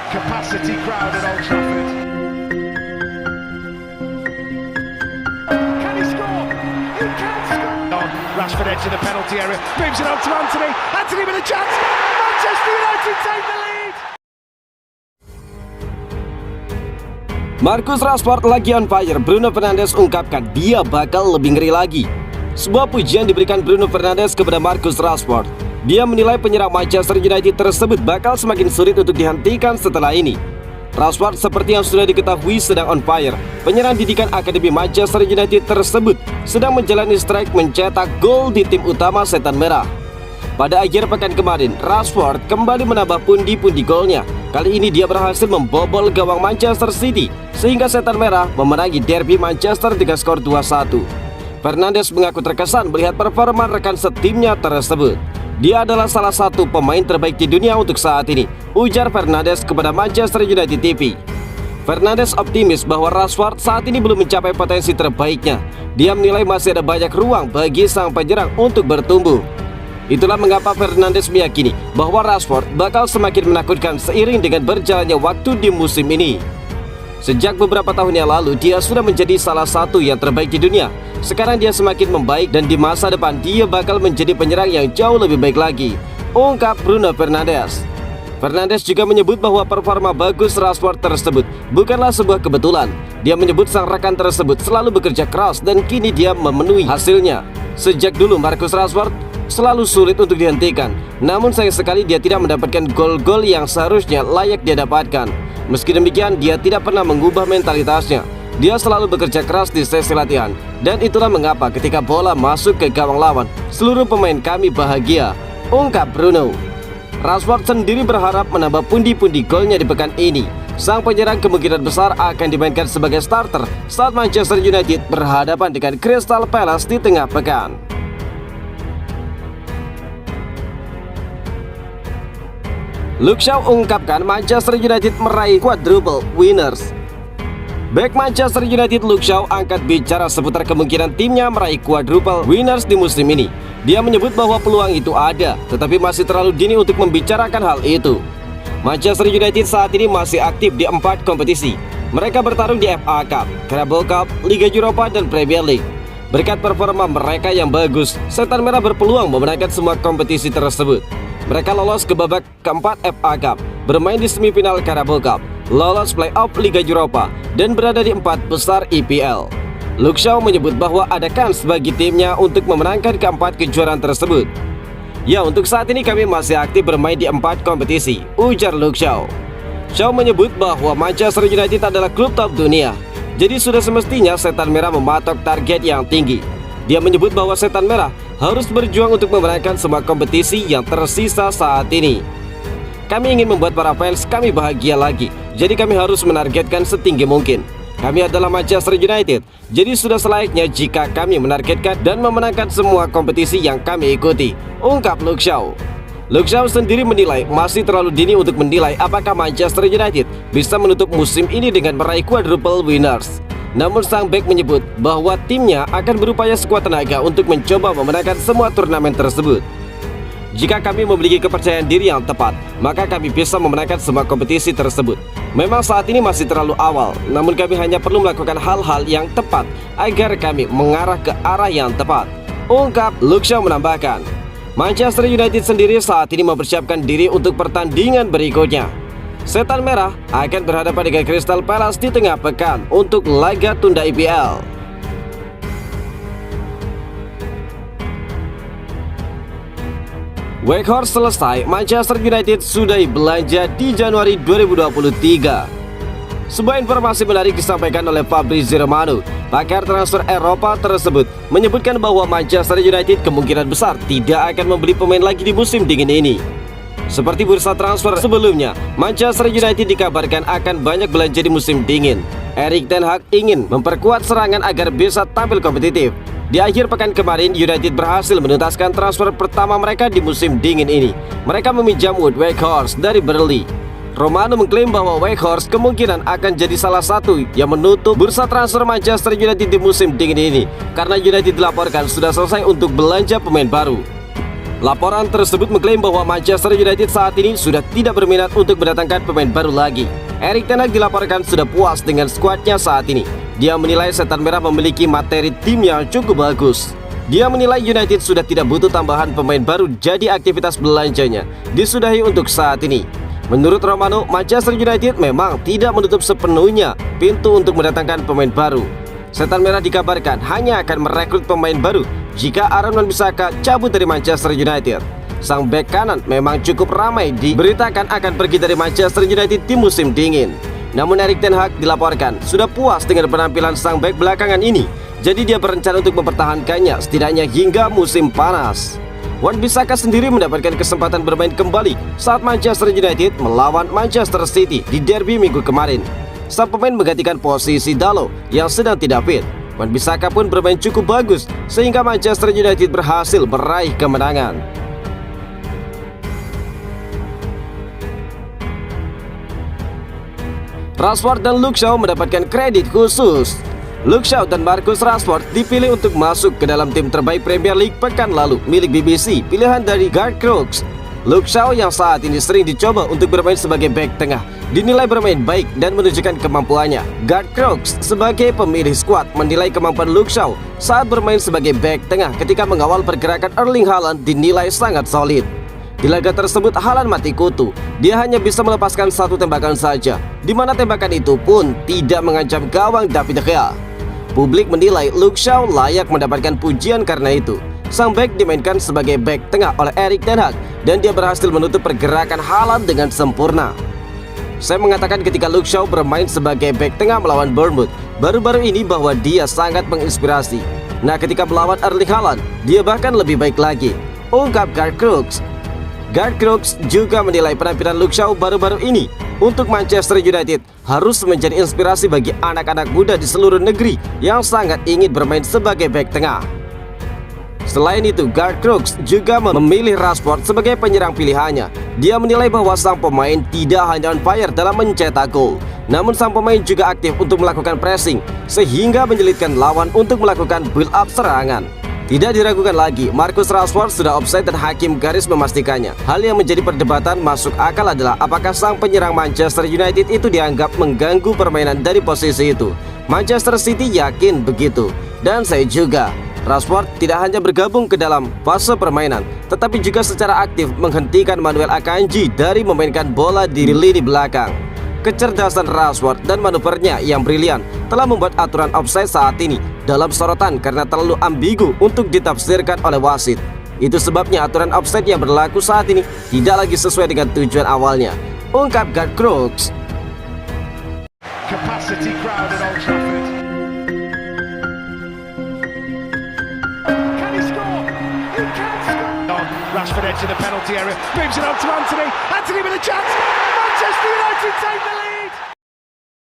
capacity crowd at Old Trafford. Can he score? He can score! Rashford edge of the penalty area, moves it on to Anthony. Anthony with a chance. Manchester United take the lead. Marcus Rashford lagi on fire. Bruno Fernandes ungkapkan dia bakal lebih ngeri lagi. Sebuah pujian diberikan Bruno Fernandes kepada Marcus Rashford. Dia menilai penyerang Manchester United tersebut bakal semakin sulit untuk dihentikan setelah ini. Rashford seperti yang sudah diketahui sedang on fire. Penyerang didikan Akademi Manchester United tersebut sedang menjalani strike mencetak gol di tim utama Setan Merah. Pada akhir pekan kemarin, Rashford kembali menambah pundi-pundi golnya. Kali ini dia berhasil membobol gawang Manchester City sehingga Setan Merah memenangi derby Manchester dengan skor 2-1. Fernandes mengaku terkesan melihat performa rekan setimnya tersebut. Dia adalah salah satu pemain terbaik di dunia untuk saat ini, ujar Fernandes kepada Manchester United TV. Fernandes optimis bahwa Rashford saat ini belum mencapai potensi terbaiknya. Dia menilai masih ada banyak ruang bagi sang penyerang untuk bertumbuh. Itulah mengapa Fernandes meyakini bahwa Rashford bakal semakin menakutkan seiring dengan berjalannya waktu di musim ini. Sejak beberapa tahun yang lalu, dia sudah menjadi salah satu yang terbaik di dunia. Sekarang dia semakin membaik dan di masa depan dia bakal menjadi penyerang yang jauh lebih baik lagi, ungkap Bruno Fernandes. Fernandes juga menyebut bahwa performa bagus Rashford tersebut bukanlah sebuah kebetulan. Dia menyebut sang rekan tersebut selalu bekerja keras dan kini dia memenuhi hasilnya. Sejak dulu Marcus Rashford selalu sulit untuk dihentikan. Namun sayang sekali dia tidak mendapatkan gol-gol yang seharusnya layak dia dapatkan. Meski demikian dia tidak pernah mengubah mentalitasnya. Dia selalu bekerja keras di sesi latihan. Dan itulah mengapa ketika bola masuk ke gawang lawan, seluruh pemain kami bahagia, ungkap Bruno. Rashford sendiri berharap menambah pundi-pundi golnya di pekan ini. Sang penyerang kemungkinan besar akan dimainkan sebagai starter saat Manchester United berhadapan dengan Crystal Palace di tengah pekan. Luke Shaw ungkapkan Manchester United meraih quadruple winners. Bek Manchester United Luke Shaw angkat bicara seputar kemungkinan timnya meraih quadruple winners di musim ini. Dia menyebut bahwa peluang itu ada, tetapi masih terlalu dini untuk membicarakan hal itu. Manchester United saat ini masih aktif di 4 kompetisi. Mereka bertarung di FA Cup, Carabao Cup, Liga Eropa, dan Premier League. Berkat performa mereka yang bagus, Setan Merah berpeluang memenangkan semua kompetisi tersebut. Mereka lolos ke babak keempat FA Cup, bermain di semifinal Carabao Cup, lolos playoff Liga Eropa, dan berada di 4 besar EPL. Luke Shaw menyebut bahwa ada kans bagi timnya untuk memenangkan keempat kejuaraan tersebut. Ya, untuk saat ini kami masih aktif bermain di 4 kompetisi, ujar Luke Shaw. Shaw menyebut bahwa Manchester United adalah klub top dunia, jadi sudah semestinya Setan Merah mematok target yang tinggi. Dia menyebut bahwa Setan Merah harus berjuang untuk memenangkan semua kompetisi yang tersisa saat ini. Kami ingin membuat para fans kami bahagia lagi, jadi kami harus menargetkan setinggi mungkin. Kami adalah Manchester United, jadi sudah selayaknya jika kami menargetkan dan memenangkan semua kompetisi yang kami ikuti, ungkap Luke Shaw. Luke Shaw sendiri menilai masih terlalu dini untuk menilai apakah Manchester United bisa menutup musim ini dengan meraih quadruple winners. Namun sang bek menyebut bahwa timnya akan berupaya sekuat tenaga untuk mencoba memenangkan semua turnamen tersebut. Jika kami memiliki kepercayaan diri yang tepat, maka kami bisa memenangkan semua kompetisi tersebut. Memang saat ini masih terlalu awal, namun kami hanya perlu melakukan hal-hal yang tepat agar kami mengarah ke arah yang tepat, ungkap Luke Shaw menambahkan. Manchester United sendiri saat ini mempersiapkan diri untuk pertandingan berikutnya. Setan Merah akan berhadapan dengan Crystal Palace di tengah pekan untuk laga tunda EPL. Weghorst selesai, Manchester United sudahi belanja di Januari 2023. Sebuah informasi menarik disampaikan oleh Fabrizio Romano. Pakar transfer Eropa tersebut menyebutkan bahwa Manchester United kemungkinan besar tidak akan membeli pemain lagi di musim dingin ini. Seperti bursa transfer sebelumnya, Manchester United dikabarkan akan banyak belanja di musim dingin. Erik ten Hag ingin memperkuat serangan agar bisa tampil kompetitif. Di akhir pekan kemarin, United berhasil menuntaskan transfer pertama mereka di musim dingin ini. Mereka meminjam Wout Weghorst dari Burnley. Romano mengklaim bahwa Weghorst kemungkinan akan jadi salah satu yang menutup bursa transfer Manchester United di musim dingin ini, karena United dilaporkan sudah selesai untuk belanja pemain baru. Laporan tersebut mengklaim bahwa Manchester United saat ini sudah tidak berminat untuk mendatangkan pemain baru lagi. Erik ten Hag dilaporkan sudah puas dengan skuadnya saat ini. Dia menilai Setan Merah memiliki materi tim yang cukup bagus. Dia menilai United sudah tidak butuh tambahan pemain baru, jadi aktivitas belanjanya disudahi untuk saat ini. Menurut Romano, Manchester United memang tidak menutup sepenuhnya pintu untuk mendatangkan pemain baru. Setan Merah dikabarkan hanya akan merekrut pemain baru jika Aaron Wan-Bissaka cabut dari Manchester United. Sang bek kanan memang cukup ramai diberitakan akan pergi dari Manchester United di musim dingin. Namun Erik ten Hag dilaporkan sudah puas dengan penampilan sang bek belakangan ini. Jadi dia berencana untuk mempertahankannya setidaknya hingga musim panas. Wan-Bissaka sendiri mendapatkan kesempatan bermain kembali saat Manchester United melawan Manchester City di derby minggu kemarin. Sang pemain menggantikan posisi Dalot yang sedang tidak fit. Wan-Bissaka pun bermain cukup bagus sehingga Manchester United berhasil meraih kemenangan. Rashford dan Luke Shaw mendapatkan kredit khusus. Luke Shaw dan Marcus Rashford dipilih untuk masuk ke dalam tim terbaik Premier League pekan lalu milik BBC, pilihan dari Garth Crooks. Luke Shaw yang saat ini sering dicoba untuk bermain sebagai bek tengah dinilai bermain baik dan menunjukkan kemampuannya. Garth Crooks sebagai pemilih skuad menilai kemampuan Luke Shaw saat bermain sebagai bek tengah ketika mengawal pergerakan Erling Haaland dinilai sangat solid. Di laga tersebut Haaland mati kutu. Dia hanya bisa melepaskan satu tembakan saja, di mana tembakan itu pun tidak mengancam gawang David De Gea. Publik menilai Luke Shaw layak mendapatkan pujian karena itu. Sang bek dimainkan sebagai bek tengah oleh Erik ten Hag dan dia berhasil menutup pergerakan Haaland dengan sempurna. Saya mengatakan ketika Luke Shaw bermain sebagai bek tengah melawan Bournemouth baru-baru ini bahwa dia sangat menginspirasi. Nah, ketika melawan Erling Haaland, dia bahkan lebih baik lagi, ungkap Garth Crooks. Garth Crooks juga menilai penampilan Luke Shaw baru-baru ini untuk Manchester United harus menjadi inspirasi bagi anak-anak muda di seluruh negeri yang sangat ingin bermain sebagai bek tengah. Selain itu, Garth Crooks juga memilih Rashford sebagai penyerang pilihannya. Dia menilai bahwa sang pemain tidak hanya on fire dalam mencetak gol, namun sang pemain juga aktif untuk melakukan pressing sehingga menyulitkan lawan untuk melakukan build up serangan. Tidak diragukan lagi, Marcus Rashford sudah offside dan hakim garis memastikannya. Hal yang menjadi perdebatan masuk akal adalah apakah sang penyerang Manchester United itu dianggap mengganggu permainan dari posisi itu. Manchester City yakin begitu, dan saya juga. Rashford tidak hanya bergabung ke dalam fase permainan, tetapi juga secara aktif menghentikan Manuel Akanji dari memainkan bola di lini belakang. Kecerdasan Rashford dan manuvernya yang brilian telah membuat aturan offside saat ini dalam sorotan karena terlalu ambigu untuk ditafsirkan oleh wasit. Itu sebabnya aturan offside yang berlaku saat ini tidak lagi sesuai dengan tujuan awalnya, ungkap Garth Crooks. Capacity crowd at Old Trafford. Can he score? He can score. Rashford edge of the penalty area, moves it on to Anthony. Anthony with a chance. Manchester United take the lead.